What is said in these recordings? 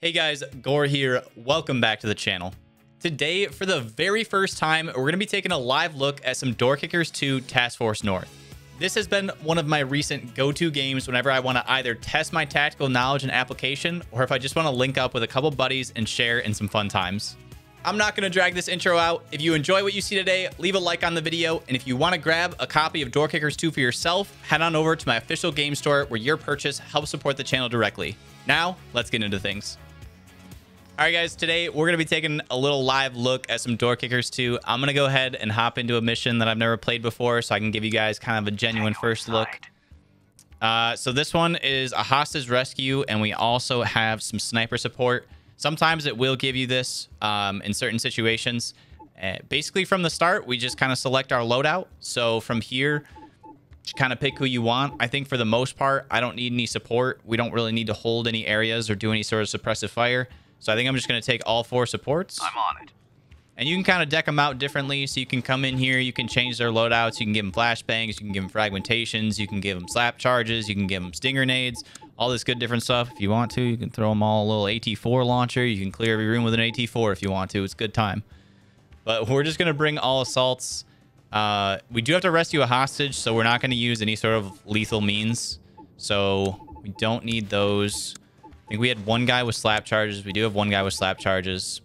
Hey guys, Gore here. Welcome back to the channel. Today, for the very first time, we're going to be taking a live look at some Door Kickers 2 Task Force North. This has been one of my recent go-to games whenever I want to either test my tactical knowledge and application, or if I just want to link up with a couple buddies and share in some fun times. I'm not going to drag this intro out. If you enjoy what you see today, leave a like on the video, and if you want to grab a copy of Door Kickers 2 for yourself, head on over to my official game store where your purchase helps support the channel directly. Now, let's get into things. All right, guys, today we're going to be taking a little live look at some Door Kickers 2. I'm going to go ahead and hop into a mission that I've never played before so I can give you guys kind of a genuine first look. So this one is a hostage rescue, and we also have some sniper support. Sometimes it will give you this in certain situations. Basically, from the start, we just kind of select our loadout. So from here, just kind of pick who you want. I think for the most part, I don't need any support. We don't really need to hold any areas or do any sort of suppressive fire. So I think I'm just going to take all 4 supports. I'm on it. And you can kind of deck them out differently. So you can come in here, you can change their loadouts, you can give them flashbangs, you can give them fragmentations, you can give them slap charges, you can give them sting grenades, all this good different stuff. If you want to, you can throw them all a little AT4 launcher. You can clear every room with an AT4 if you want to. It's a good time. But we're just going to bring all assaults. We do have to rescue a hostage, so we're not going to use any sort of lethal means. So we don't need those. I think we had one guy with slap charges. We do have one guy with slap charges.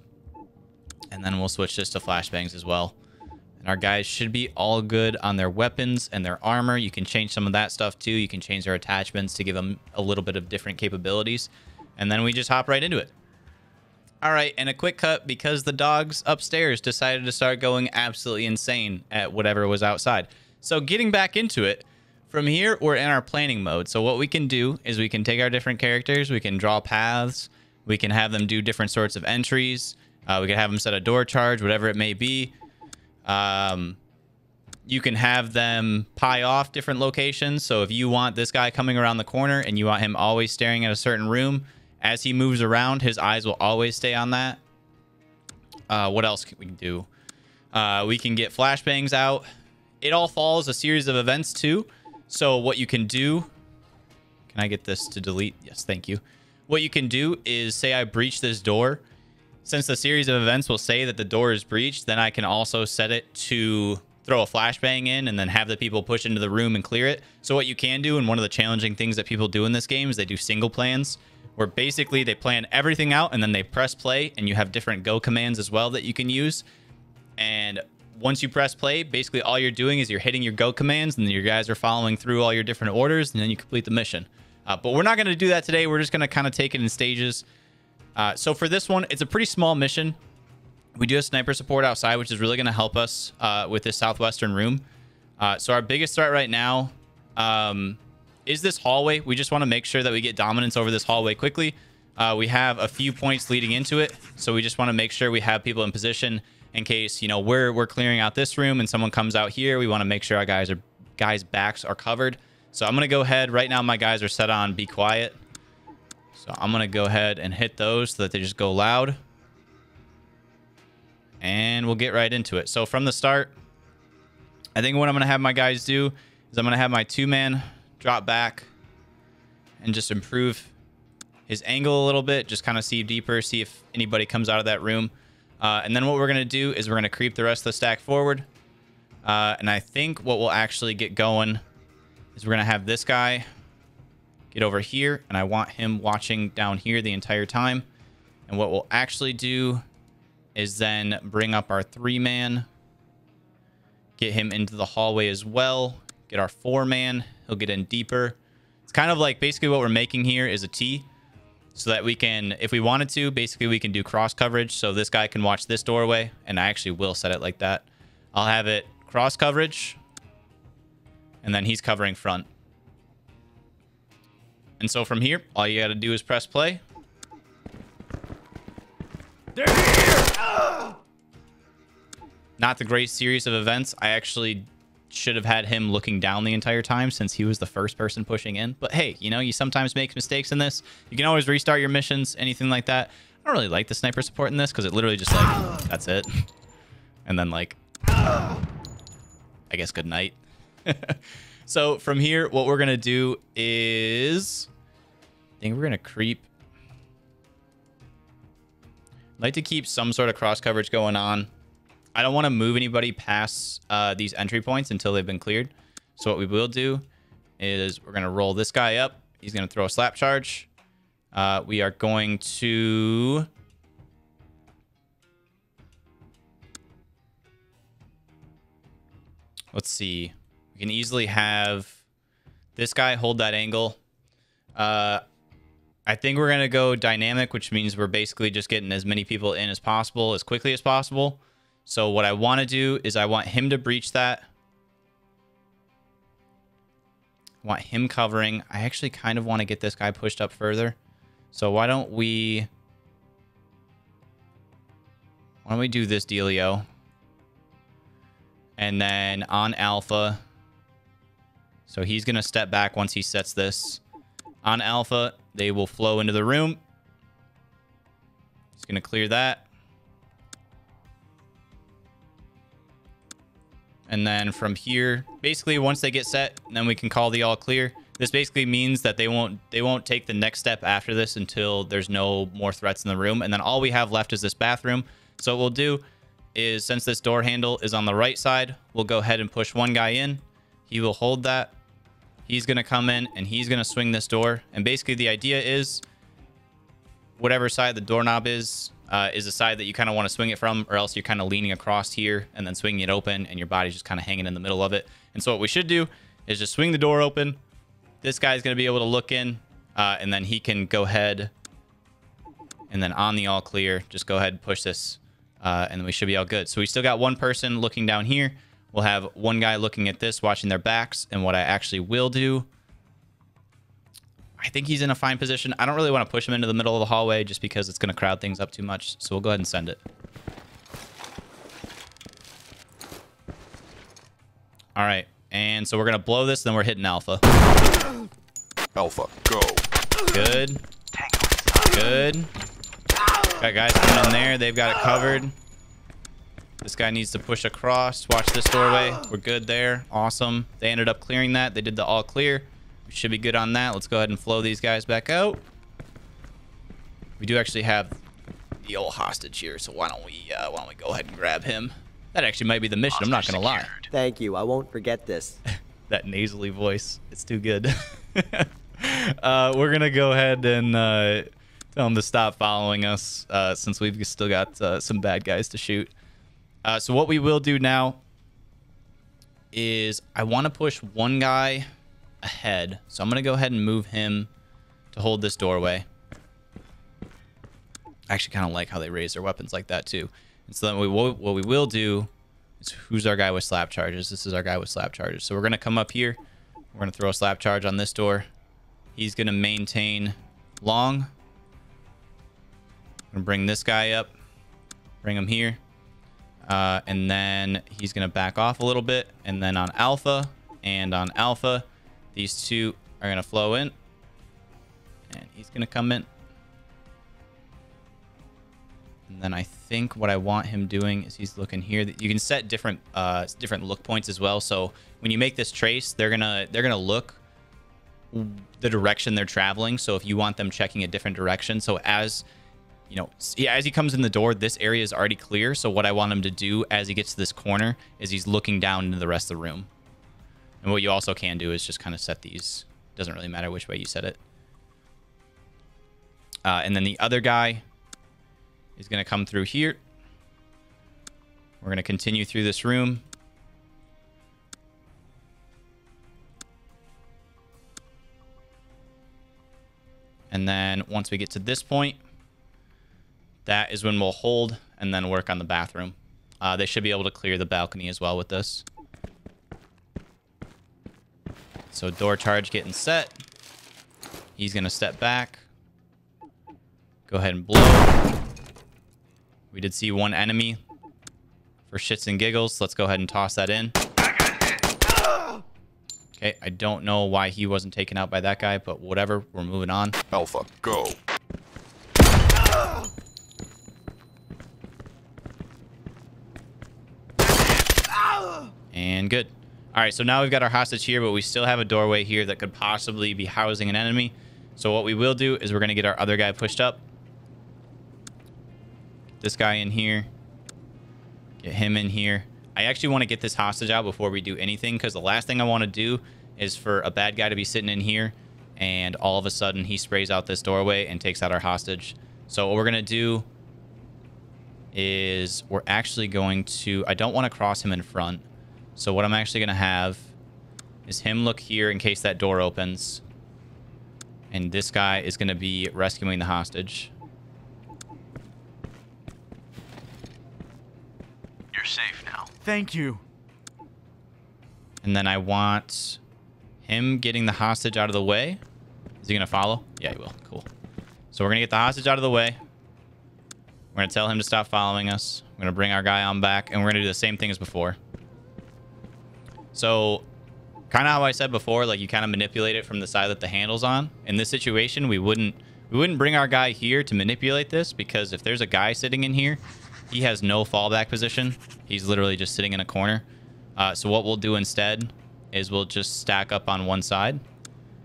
And then we'll switch this to flashbangs as well. And our guys should be all good on their weapons and their armor. You can change some of that stuff too. You can change their attachments to give them a little bit of different capabilities. And then we just hop right into it. All right, and a quick cut because the dogs upstairs decided to start going absolutely insane at whatever was outside. So getting back into it, from here, we're in our planning mode. So what we can do is we can take our different characters, we can draw paths, we can have them do different sorts of entries, we can have them set a door charge, whatever it may be. You can have them pie off different locations. So if you want this guy coming around the corner and you want him always staring at a certain room, as he moves around, his eyes will always stay on that. What else can we do? We can get flashbangs out. It all follows a series of events too. So what you can do, can I get this to delete? Yes, thank you. What you can do is say I breach this door. Since the series of events will say that the door is breached, then I can also set it to throw a flashbang in and then have the people push into the room and clear it. So what you can do, and one of the challenging things that people do in this game is they do single plans, where basically they plan everything out and then they press play, and you have different go commands as well that you can use. And once you press play, basically all you're doing is you're hitting your go commands, and then your guys are following through all your different orders, and then you complete the mission. But we're not going to do that today. We're just going to kind of take it in stages. So for this one, it's a pretty small mission. We do have sniper support outside, which is really going to help us with this southwestern room. So our biggest threat right now is this hallway. We just want to make sure that we get dominance over this hallway quickly. We have a few points leading into it, so we just want to make sure we have people in position in case, you know, we're clearing out this room and someone comes out here. We want to make sure our guys' backs are covered. So I'm going to go ahead. Right now, my guys are set on be quiet. So I'm going to go ahead and hit those so that they just go loud. And we'll get right into it. So from the start, I think what I'm going to have my guys do is I'm going to have my 2-man drop back and just improve his angle a little bit. Just kind of see deeper, see if anybody comes out of that room. And then what we're going to do is we're going to creep the rest of the stack forward. And I think what we'll actually get going is we're going to have this guy get over here. And I want him watching down here the entire time. And what we'll actually do is then bring up our 3-man. Get him into the hallway as well. Get our 4-man. He'll get in deeper. It's kind of like basically what we're making here is a T. So that we can, if we wanted to, basically we can do cross coverage. So this guy can watch this doorway, and I actually will set it like that. I'll have it cross coverage, and then he's covering front. And so from here, all you got to do is press play. They're here! Not the great series of events. I actually should have had him looking down the entire time since he was the first person pushing in. But hey, you know, you sometimes make mistakes in this. You can always restart your missions, anything like that. I don't really like the sniper support in this because it literally just like, that's it. And then like, I guess good night. So from here, what we're going to do is, I think we're going to creep I'd like to keep some sort of cross coverage going on. I don't want to move anybody past these entry points until they've been cleared. So what we will do is we're going to roll this guy up. He's going to throw a slap charge. We are going to... Let's see. We can easily have this guy hold that angle. I think we're going to go dynamic, which means we're basically just getting as many people in as possible, as quickly as possible. So what I want to do is I want him to breach that. I want him covering. I actually kind of want to get this guy pushed up further. So why don't we do this dealio? And then on alpha. So he's going to step back once he sets this. On alpha, they will flow into the room. He's going to clear that. And then from here, basically once they get set, then we can call the all clear. This basically means that they won't take the next step after this until there's no more threats in the room. And then all we have left is this bathroom. So what we'll do is, since this door handle is on the right side, we'll go ahead and push one guy in. He will hold that. He's going to come in and he's going to swing this door. And basically the idea is whatever side the doorknob is a side that you kind of want to swing it from, or else you're kind of leaning across here and then swinging it open and your body's just kind of hanging in the middle of it. And so what we should do is just swing the door open. This guy's going to be able to look in and then he can go ahead and then on the all clear, just go ahead and push this and then we should be all good. So we still got one person looking down here. We'll have one guy looking at this, watching their backs. And what I actually will do, I think he's in a fine position. I don't really want to push him into the middle of the hallway just because it's going to crowd things up too much. So we'll go ahead and send it. All right. And so we're going to blow this, then we're hitting alpha. Alpha, go. Good. Good. Got guys coming in there. They've got it covered. This guy needs to push across. Watch this doorway. We're good there. Awesome. They ended up clearing that. They did the all clear. We should be good on that. Let's go ahead and flow these guys back out. We do actually have the old hostage here, so why don't we go ahead and grab him? That actually might be the mission. I'm not gonna lie. Thank you. I won't forget this. That nasally voice. It's too good. We're gonna go ahead and tell him to stop following us since we've still got some bad guys to shoot. So what we will do now is I want to push one guy ahead. So I'm going to go ahead and move him to hold this doorway. I actually kind of like how they raise their weapons like that too. And so then what we will do is, who's our guy with slap charges? This is our guy with slap charges. So we're going to come up here. We're going to throw a slap charge on this door. He's going to maintain long. I'm going to bring this guy up. Bring him here. And then he's going to back off a little bit. And then on alpha and on alpha, these two are going to flow in. And he's going to come in. And then I think what I want him doing is he's looking here. You can set different look points as well. So when you make this trace, they're gonna look the direction they're traveling. So if you want them checking a different direction, so as you know, as he comes in the door, this area is already clear. So what I want him to do as he gets to this corner is he's looking down into the rest of the room. And what you also can do is just kind of set these. Doesn't really matter which way you set it. And then the other guy is going to come through here. We're going to continue through this room. And then once we get to this point, that is when we'll hold and then work on the bathroom. They should be able to clear the balcony as well with this. So door charge getting set. He's going to step back. Go ahead and blow. We did see one enemy for shits and giggles. Let's go ahead and toss that in. Okay, I don't know why he wasn't taken out by that guy, but whatever. We're moving on. Alpha, go. And good. All right, so now we've got our hostage here, but we still have a doorway here that could possibly be housing an enemy. So what we will do is we're going to get our other guy pushed up. this guy in here. Get him in here. I actually want to get this hostage out before we do anything, because the last thing I want to do is for a bad guy to be sitting in here and all of a sudden he sprays out this doorway and takes out our hostage. So what we're going to do is we're actually going to... I don't want to cross him in front. So what I'm actually going to have is him look here in case that door opens. And this guy is going to be rescuing the hostage. You're safe now. Thank you. And then I want him getting the hostage out of the way. Is he going to follow? Yeah, he will. Cool. So we're going to get the hostage out of the way. We're going to tell him to stop following us. We're going to bring our guy on back, and we're going to do the same thing as before. So kind of how I said before, like you kind of manipulate it from the side that the handle's on. In this situation, we wouldn't bring our guy here to manipulate this, because if there's a guy sitting in here, he has no fallback position. He's literally just sitting in a corner. So what we'll do instead is we'll just stack up on one side.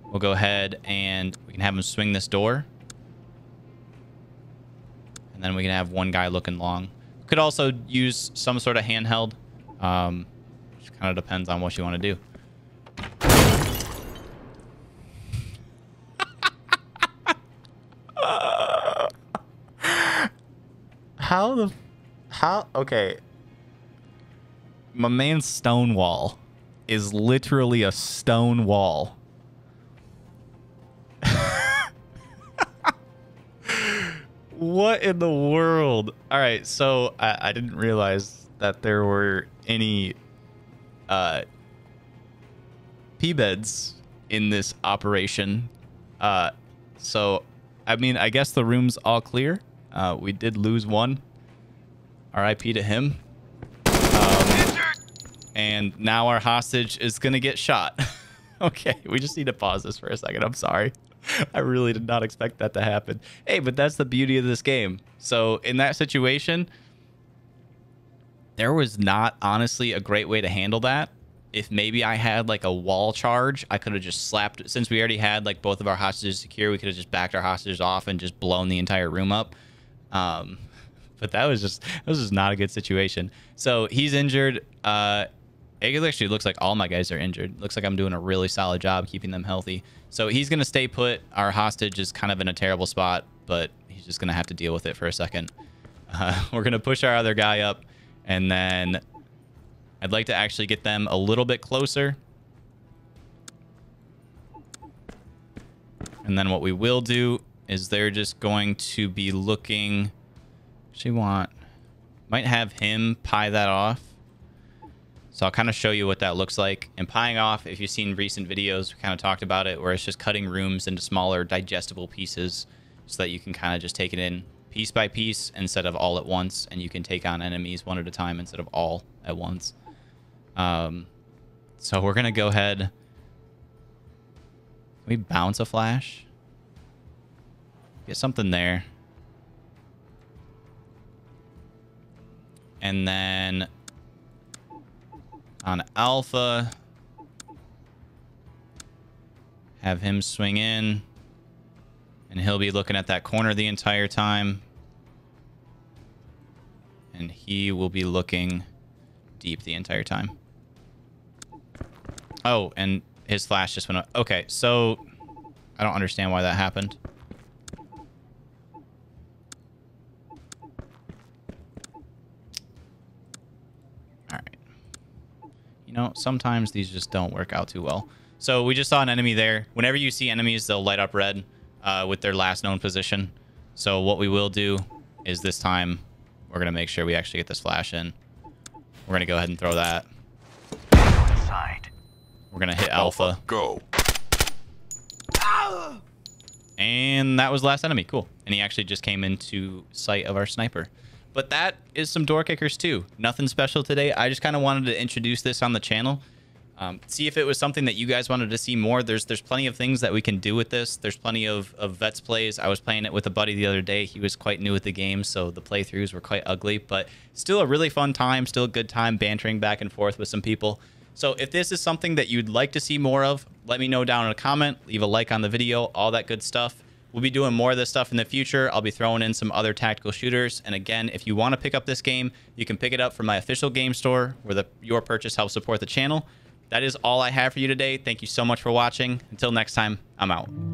We'll go ahead and we can have him swing this door. And then we can have one guy looking long. Could also use some sort of handheld. Just kind of depends on what you want to do. Okay. My man's stone wall is literally a stone wall. What in the world? All right, so I didn't realize that there were any P-beds in this operation. So, I mean, I guess the room's all clear. We did lose one. RIP to him. And now our hostage is going to get shot. Okay, we just need to pause this for a second. I'm sorry. I really did not expect that to happen. Hey, but that's the beauty of this game. So in that situation, there was not honestly a great way to handle that. If maybe I had like a wall charge, I could have just slapped, since we already had like both of our hostages secure, we could have just backed our hostages off and just blown the entire room up. But that was just not a good situation. So he's injured. It actually looks like all my guys are injured. Looks like I'm doing a really solid job keeping them healthy. So he's going to stay put. Our hostage is kind of in a terrible spot, but he's just going to have to deal with it for a second. We're going to push our other guy up, and then I'd like to actually get them a little bit closer. And then what we will do is they're just going to be looking... might have him pie that off. So I'll kind of show you what that looks like. And pieing off, if you've seen recent videos, we kind of talked about it, where it's just cutting rooms into smaller digestible pieces so that you can kind of just take it in piece by piece instead of all at once, and you can take on enemies one at a time instead of all at once. So we're going to go ahead. Can we bounce a flash? Get something there. And then on Alpha, have him swing in, and he'll be looking at that corner the entire time. And he will be looking deep the entire time. Oh, and his flash just went up. Okay, so I don't understand why that happened. You know, sometimes these just don't work out too well. So we just saw an enemy there. Whenever you see enemies, they'll light up red with their last known position. So what we will do is this time, we're going to make sure we actually get this flash in. We're going to go ahead and throw that. We're going to hit Alpha. Go. And that was the last enemy. Cool. And he actually just came into sight of our sniper. But that is some door kickers too. Nothing special today. I just kind of wanted to introduce this on the channel. See if it was something that you guys wanted to see more. There's plenty of things that we can do with this. There's plenty of vets plays. I was playing it with a buddy the other day. He was quite new at the game, so the playthroughs were quite ugly. But still a really fun time. Still a good time bantering back and forth with some people. So if this is something that you'd like to see more of, let me know down in a comment. Leave a like on the video. All that good stuff. We'll be doing more of this stuff in the future. I'll be throwing in some other tactical shooters. And again, if you want to pick up this game, you can pick it up from my official game store, where your purchase helps support the channel. That is all I have for you today. Thank you so much for watching. Until next time, I'm out.